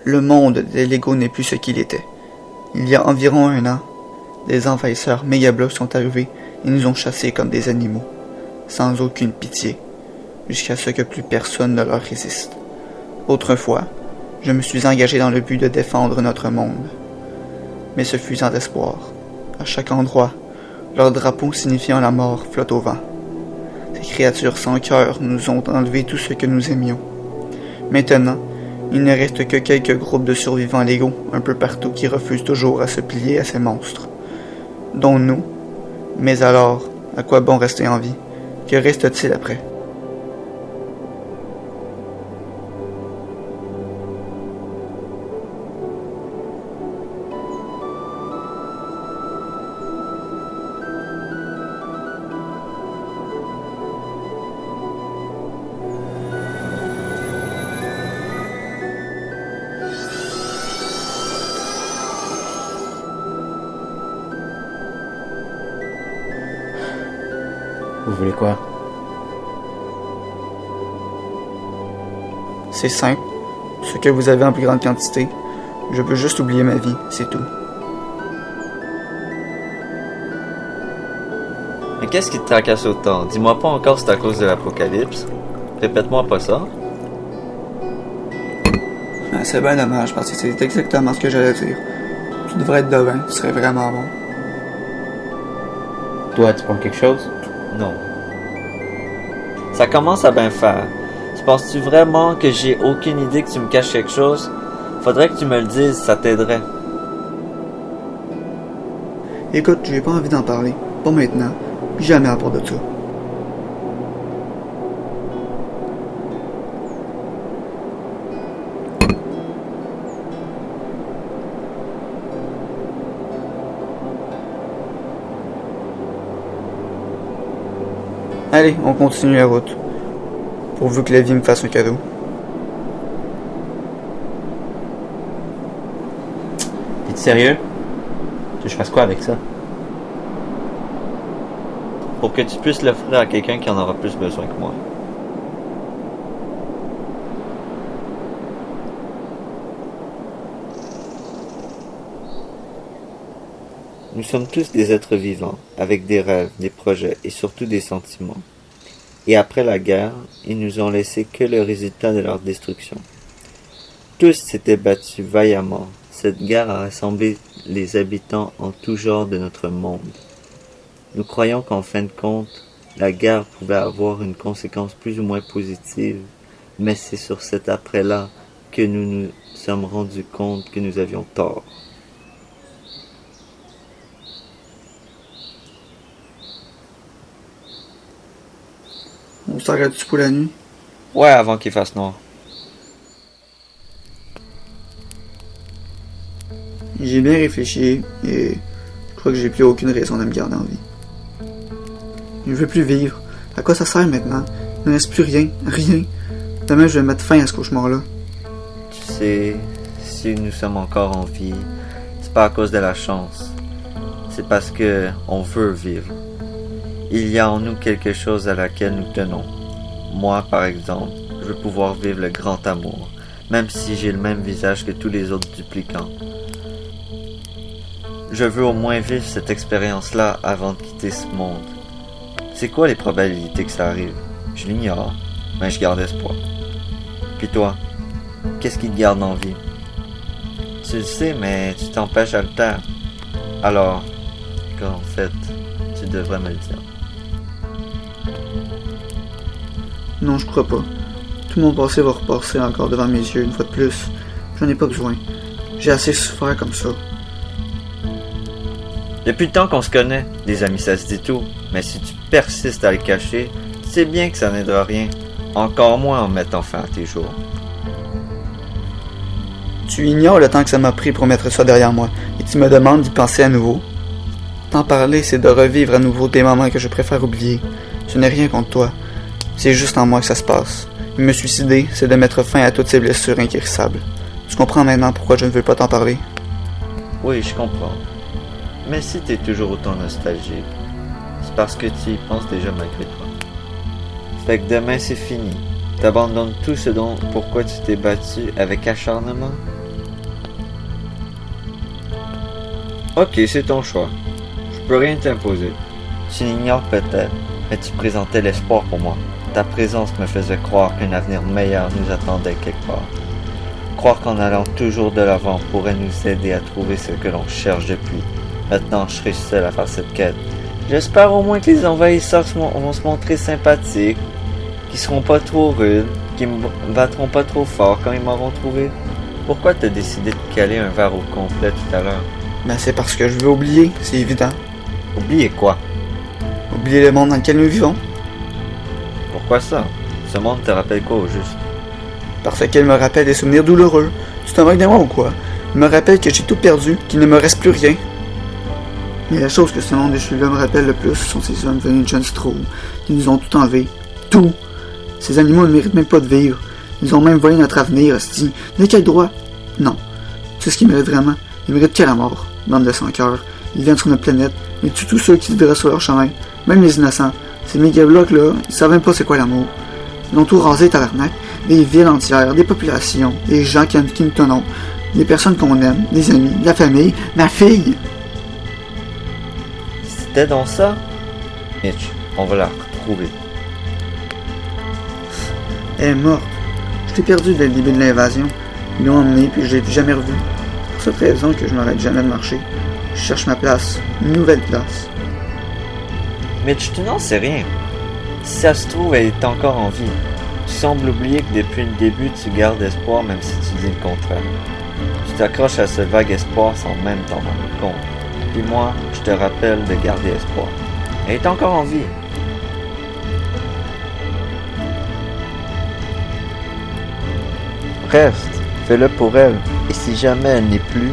Le monde des Lego n'est plus ce qu'il était. Il y a environ 1 an, des envahisseurs Megabloks sont arrivés et nous ont chassés comme des animaux, sans aucune pitié, jusqu'à ce que plus personne ne leur résiste. Autrefois, je me suis engagé dans le but de défendre notre monde. Mais ce fut sans espoir. À chaque endroit, leur drapeau signifiant la mort flotte au vent. Ces créatures sans cœur nous ont enlevé tout ce que nous aimions. Maintenant, il ne reste que quelques groupes de survivants légaux un peu partout qui refusent toujours à se plier à ces monstres. Dont nous. Mais alors, à quoi bon rester en vie? Que reste-t-il après? Vous voulez quoi? C'est simple. Ce que vous avez en plus grande quantité. Je veux juste oublier ma vie, c'est tout. Mais qu'est-ce qui te tracasse autant? Dis-moi pas encore c'est à cause de l'apocalypse. Répète-moi pas ça. C'est bien dommage parce que c'est exactement ce que j'allais dire. Tu devrais être devin, tu serais vraiment bon. Toi, tu penses quelque chose? Non. Ça commence à bien faire. Tu penses-tu vraiment que j'ai aucune idée que tu me caches quelque chose? Faudrait que tu me le dises, ça t'aiderait. Écoute, j'ai pas envie d'en parler. Pas maintenant, puis jamais à part de ça. Allez, on continue la route. Pourvu que la vie me fasse un cadeau. T'es-tu sérieux? Tu veux que je fasse quoi avec ça? Pour que tu puisses l'offrir à quelqu'un qui en aura plus besoin que moi. Nous sommes tous des êtres vivants, avec des rêves, des projets et surtout des sentiments. Et après la guerre, ils nous ont laissé que le résultat de leur destruction. Tous s'étaient battus vaillamment. Cette guerre a rassemblé les habitants en tout genre de notre monde. Nous croyons qu'en fin de compte, la guerre pouvait avoir une conséquence plus ou moins positive, mais c'est sur cet après-là que nous nous sommes rendus compte que nous avions tort. On s'arrête-tu pour la nuit? Ouais, avant qu'il fasse noir. J'ai bien réfléchi et je crois que j'ai plus aucune raison de me garder en vie. Je veux plus vivre. À quoi ça sert maintenant? Il ne reste plus rien, rien. Demain, je vais mettre fin à ce cauchemar-là. Tu sais, si nous sommes encore en vie, c'est pas à cause de la chance. C'est parce que on veut vivre. Il y a en nous quelque chose à laquelle nous tenons. Moi, par exemple, je veux pouvoir vivre le grand amour, même si j'ai le même visage que tous les autres duplicants. Je veux au moins vivre cette expérience-là avant de quitter ce monde. C'est quoi les probabilités que ça arrive? Je l'ignore, mais je garde espoir. Puis toi, qu'est-ce qui te garde en vie? Tu le sais, mais tu t'empêches à le taire. Alors, qu'en fait, tu devrais me le dire. Non, je crois pas. Tout mon passé va repasser encore devant mes yeux une fois de plus. J'en ai pas besoin. J'ai assez souffert comme ça. Depuis le temps qu'on se connaît, des amis ça se dit tout, mais si tu persistes à le cacher, tu sais bien que ça n'aidera rien, encore moins en mettant fin à tes jours. Tu ignores le temps que ça m'a pris pour mettre ça derrière moi, et tu me demandes d'y penser à nouveau. T'en parler, c'est de revivre à nouveau des moments que je préfère oublier. Ce n'est rien contre toi. C'est juste en moi que ça se passe. Me suicider, c'est de mettre fin à toutes ces blessures inguérissables. Tu comprends maintenant pourquoi je ne veux pas t'en parler? Oui, je comprends. Mais si t'es toujours autant nostalgique, c'est parce que tu y penses déjà malgré toi. Fait que demain c'est fini. T'abandonnes tout ce dont pourquoi tu t'es battu avec acharnement. Ok, c'est ton choix. Je peux rien t'imposer. Tu l'ignores peut-être, mais tu présentais l'espoir pour moi. Ta présence me faisait croire qu'un avenir meilleur nous attendait quelque part. Croire qu'en allant toujours de l'avant pourrait nous aider à trouver ce que l'on cherche depuis. Maintenant, je serai seul à faire cette quête. J'espère au moins que les envahisseurs vont se montrer sympathiques, qu'ils seront pas trop rudes, qu'ils me battront pas trop fort quand ils m'auront trouvé. Pourquoi t'as décidé de caler un verre au complet tout à l'heure? Ben c'est parce que je veux oublier, c'est évident. Oubliez quoi? Oublier le monde dans lequel nous vivons. Pourquoi ça? Ce monde te rappelle quoi au juste? Parce qu'elle me rappelle des souvenirs douloureux. Tu te moques de moi ou quoi? Il me rappelle que j'ai tout perdu, qu'il ne me reste plus rien. Mais la chose que ce monde déchu-là me rappelle le plus sont ces hommes venus de John Stroh, qui nous ont tout enlevé. Tout! Ces animaux ne méritent même pas de vivre. Ils ont même volé notre avenir, hostie. De quel droit? Non. C'est ce qu'ils méritent vraiment. Ils méritent que la mort. Bande de sans-cœur. Ils viennent sur notre planète, ils tuent tous ceux qui se dressent sur leur chemin. Même les innocents. Ces méga-blocs là, ils savent même pas c'est quoi l'amour. Ils ont tout rasé, tabarnak. Des villes entières, des populations, des gens qui nous tenons, des personnes qu'on aime, des amis, la famille, ma fille. C'était dans ça? Mitch, on va la retrouver. Elle est morte. Je l'ai perdue dès le début de l'invasion. Ils l'ont emmenée puis je l'ai plus jamais revue. C'est pour cette raison que je n'arrête jamais de marcher. Je cherche ma place, une nouvelle place. Mitch, tu n'en sais rien. Si ça se trouve, elle est encore en vie. Tu sembles oublier que depuis le début, tu gardes espoir même si tu dis le contraire. Tu t'accroches à ce vague espoir sans même t'en rendre compte. Puis moi, je te rappelle de garder espoir. Elle est encore en vie. Reste, fais-le pour elle. Et si jamais elle n'est plus,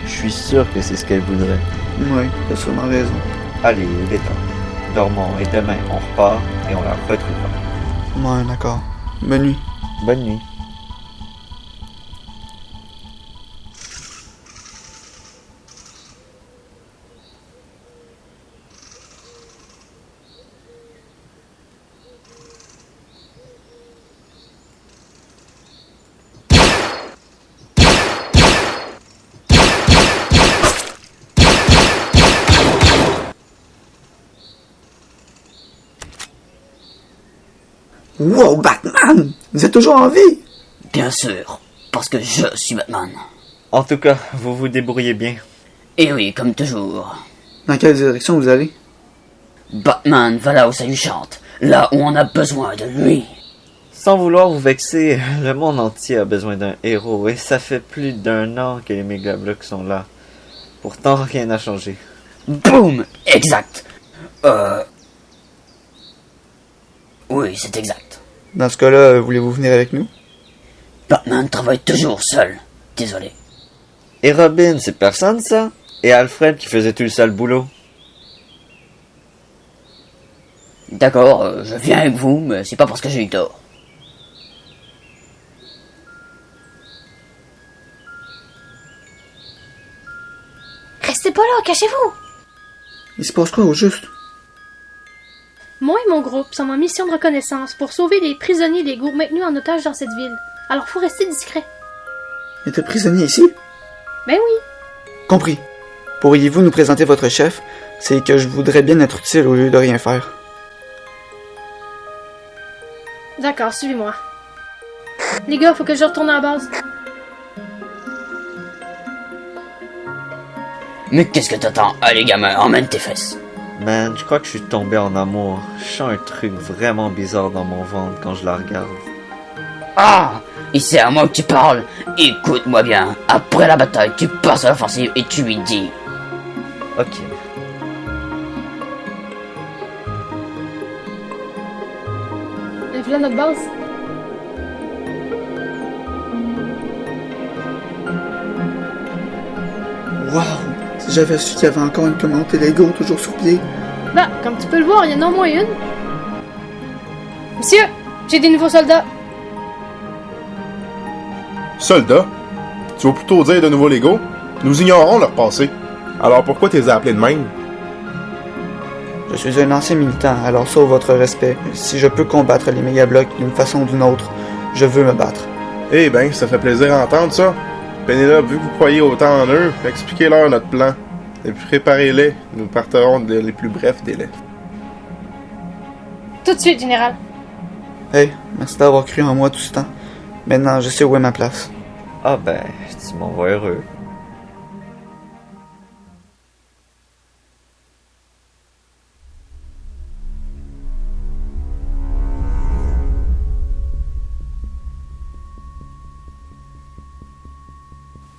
je suis sûr que c'est ce qu'elle voudrait. Oui, t'as sûrement raison. Allez, il est temps. Dormons et demain on repart et on la retrouvera. Ouais, d'accord. Bonne nuit. Bonne nuit. Wow, Batman! Vous êtes toujours en vie? Bien sûr, parce que je suis Batman. En tout cas, vous vous débrouillez bien. Et oui, comme toujours. Dans quelle direction vous allez? Batman va là où ça lui chante, là où on a besoin de lui. Sans vouloir vous vexer, le monde entier a besoin d'un héros et ça fait plus d'1 an que les Megablocs sont là. Pourtant, rien n'a changé. Boum! Exact. Oui, c'est exact. Dans ce cas-là, voulez-vous venir avec nous? Batman travaille toujours seul. Désolé. Et Robin, c'est personne ça? Et Alfred qui faisait tout le sale boulot? D'accord, je viens avec vous, mais c'est pas parce que j'ai eu tort. Restez pas là, cachez-vous! Il se passe quoi au juste? Moi et mon groupe sommes en mission de reconnaissance pour sauver les prisonniers légaux maintenus en otage dans cette ville. Alors faut rester discret. Il était prisonnier ici? Ben oui. Compris. Pourriez-vous nous présenter votre chef? C'est que je voudrais bien être utile au lieu de rien faire. D'accord, suivez-moi. Les gars, faut que je retourne à la base. Mais qu'est-ce que t'attends? Allez gamin, emmène tes fesses. Man, je crois que je suis tombé en amour. Je sens un truc vraiment bizarre dans mon ventre quand je la regarde. Ah! Et c'est à moi que tu parles. Écoute-moi bien. Après la bataille, tu passes à l'offensive et tu lui dis... Ok. Et voilà notre base. Wow! Si j'avais su qu'il y avait encore une communauté Lego toujours sur pied. Bah, comme tu peux le voir, il y en a au moins une. Monsieur, j'ai des nouveaux soldats. Soldats? Tu vas plutôt dire de nouveaux Lego? Nous ignorons leur passé. Alors pourquoi t'es appelés de même? Je suis un ancien militant, alors sauf votre respect. Si je peux combattre les mégablocs d'une façon ou d'une autre, je veux me battre. Eh ben, ça fait plaisir d'entendre ça. Pénélope, vu que vous croyez autant en eux, expliquez-leur notre plan. Et préparez-les, nous partirons dans les plus brefs délais. Tout de suite, général. Hey, merci d'avoir cru en moi tout ce temps. Maintenant, je sais où est ma place. Ah ben, tu m'envoies heureux.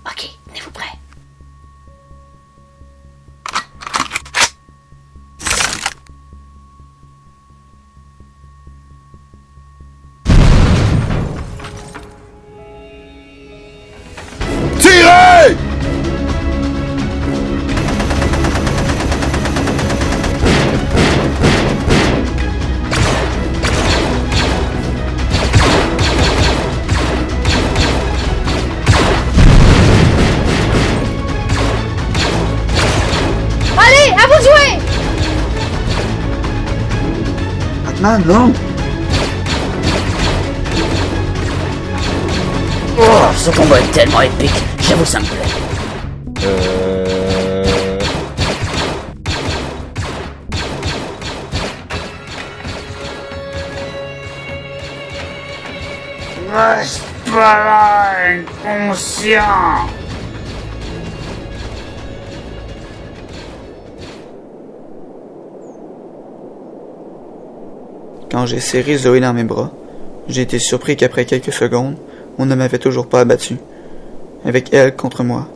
Ok, tenez-vous prêts. Tirez! Allez, à vous de jouer! Batman, non! Oh, ce combat est tellement épique, j'avoue ça me plaît. Reste pas là, inconscient! Quand j'ai serré Zoé dans mes bras, j'ai été surpris qu'après quelques secondes, on ne m'avait toujours pas abattu. Avec elle contre moi,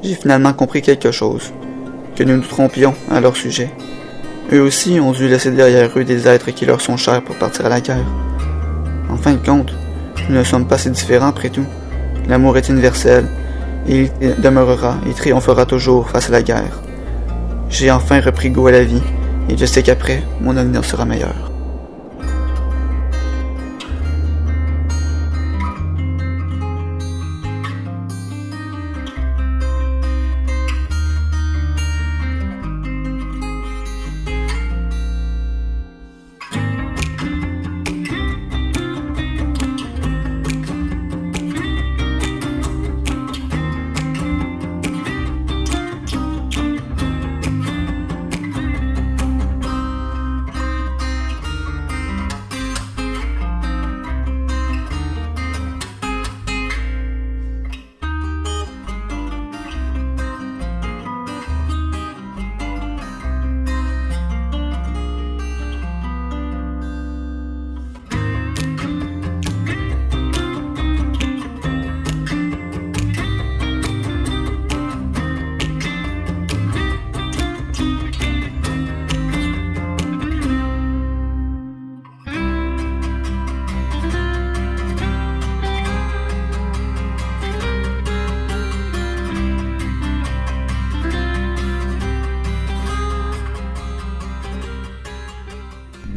j'ai finalement compris quelque chose, que nous nous trompions à leur sujet. Eux aussi ont dû laisser derrière eux des êtres qui leur sont chers pour partir à la guerre. En fin de compte, nous ne sommes pas si différents après tout. L'amour est universel, et il demeurera et triomphera toujours face à la guerre. J'ai enfin repris goût à la vie, et je sais qu'après, mon avenir sera meilleur.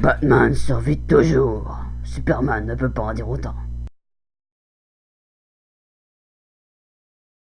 Batman survit toujours. Superman ne peut pas en dire autant.